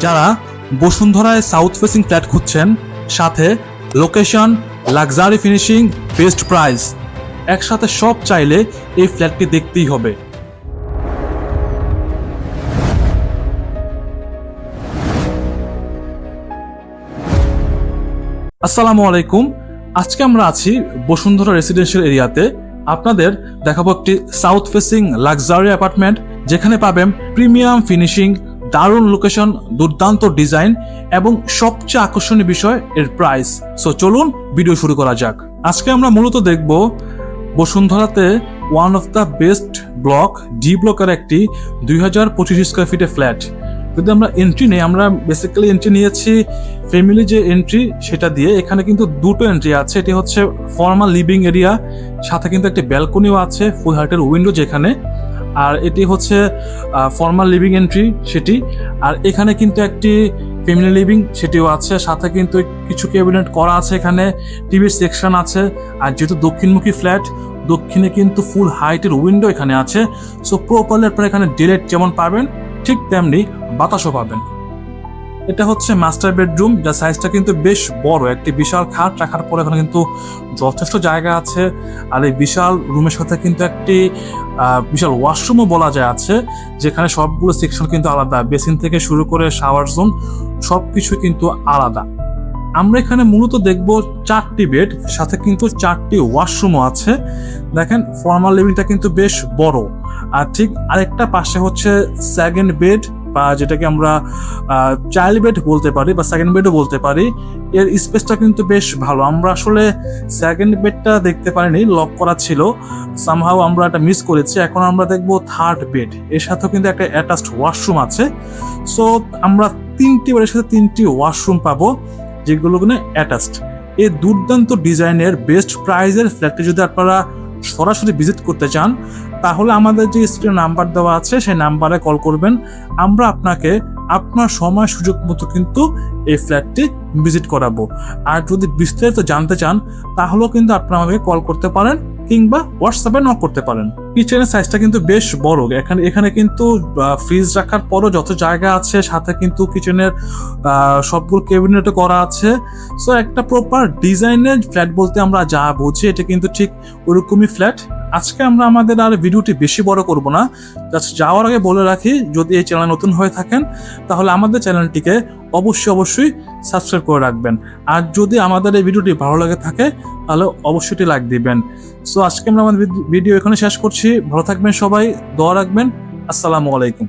যারা বসুন্ধরায় south facing flat খুঁজছেন, সাথে location, luxury finishing, best price, একসাথে সব চাইলে এই ফ্ল্যাটটি দেখতেই হবে। আসসালামু আলাইকুম। আজকে আমরা আছি বসুন্ধরা রেসিডেন্সিয়াল এরিয়াতে। আপনাদের দেখাবো একটি সাউথ ফেসিং লাক্সারি অ্যাপার্টমেন্ট, যেখানে পাবেন প্রিমিয়াম ফিনিশিং, দারুণ লোকেশন, দুর্দান্ত ডিজাইন এবং সবচেয়ে আকর্ষণীয় বিষয় এর প্রাইস। সো চলুন ভিডিও শুরু করা যাক। আজকে আমরা মূলত দেখব বসুন্ধরাতে one of the best block, D ব্লকের একটি 2025 স্কোয়ার ফিটের ফ্ল্যাট। যদি আমরা এন্ট্রি নেই, আমরা বেসিক্যালি এন্ট্রি নিয়েছি ফ্যামিলি যে এন্ট্রি সেটা দিয়ে। এখানে কিন্তু দুটো এন্ট্রি আছে। এটি হচ্ছে ফর্মাল লিভিং এরিয়া, সাথে কিন্তু একটি ব্যালকনিও আছে, ফুল হাইটের উইন্ডো যেখানে। আর এটি হচ্ছে ফর্মাল লিভিং এন্ট্রি সেটি। আর এখানে কিন্তু একটি ফ্যামিলি লিভিং সেটিও আছে, সাথে কিন্তু কিছু ক্যাবিনেট করা আছে, এখানে টিভির সেকশন আছে। আর যেহেতু দক্ষিণমুখী ফ্ল্যাট, দক্ষিণে কিন্তু ফুল হাইটের উইন্ডো এখানে আছে। সো প্রপারলি আপনারা এখানে ডিরেক্ট যেমন পাবেন, ঠিক তেমনি বাতাসও পাবেন। এটা হচ্ছে মাস্টার বেডরুম, যার সাইজটা কিন্তু বেশ বড়। একটি বিশাল খাট রাখার পরে এখানে কিন্তু যথেষ্ট জায়গা আছে। আর এই বিশাল রুমের সাথে কিন্তু একটি বিশাল ওয়াশরুমও বলা যায় আছে, যেখানে সবগুলো সেকশন কিন্তু আলাদা, বেসিন থেকে শুরু করে শাওয়ার জোন সবকিছু কিন্তু আলাদা। আমরা এখানে মূলত দেখব 4টি বেড, সাথে কিন্তু 4টি ওয়াশরুমও আছে। দেখেন ফর্মাল লিভিংটা কিন্তু বেশ বড়। আর ঠিক আরেকটা পাশে হচ্ছে সেকেন্ড বেড, বা যেটাকে আমরা চাইল্ড বেড বলতে পারি বা সেকেন্ড বেডও বলতে পারি। এর স্পেসটা কিন্তু বেশ ভালো। আমরা আসলে সেকেন্ড বেডটা দেখতে পারিনি, লক করা ছিল, সামহাও আমরা এটা মিস করেছি। এখন আমরা দেখবো থার্ড বেড, এর সাথেও কিন্তু একটা অ্যাটাচড ওয়াশরুম আছে। সো আমরা 3টি বেডের সাথে 3টি ওয়াশরুম পাবো, যেগুলো কিনা অ্যাটাচড। এই দুর্দান্ত ডিজাইনের বেস্ট প্রাইজের ফ্ল্যাটটি যদি আপনারা সরাসরি ভিজিট করতে চান, তাহলে আমাদের যে স্ক্রিনে নাম্বার দেওয়া আছে সেই নাম্বারে কল করবেন। আমরা আপনাকে আপনার সময় সুযোগ মতো কিন্তু এই ফ্ল্যাটটি ভিজিট করাবো। আর যদি বিস্তারিত জানতে চান, তাহলেও কিন্তু আপনারা আমাকে কল করতে পারেন কিংবা হোয়াটসঅ্যাপে নক করতে পারেন। কিচেনের সাইজটা কিন্তু বেশ বড়। এখানে কিন্তু ফ্রিজ রাখার পরও যত জায়গা আছে, সাথে কিন্তু কিচেনের সবগুলো ক্যাবিনেটও করা আছে। সো একটা প্রপার ডিজাইনের ফ্ল্যাট বলতে আমরা যা বুঝি, এটা কিন্তু ঠিক ওরকমই ফ্ল্যাট। আজকে আমরা আমাদের আর ভিডিওটি বেশি বড় করব না। জাস্ট যাওয়ার আগে বলে রাখি, যদি এই চ্যানেল নতুন হয়ে থাকেন, তাহলে আমাদের চ্যানেলটিকে অবশ্যই সাবস্ক্রাইব করে রাখবেন। আর যদি আমাদের এই ভিডিওটি ভালো লাগে থাকে, তাহলে অবশ্যই লাইক দিবেন। সো আজকে আমরা আমাদের ভিডিও এখানে শেষ করছি। ভালো থাকবেন সবাই, দোয়া রাখবেন। আসসালামু আলাইকুম।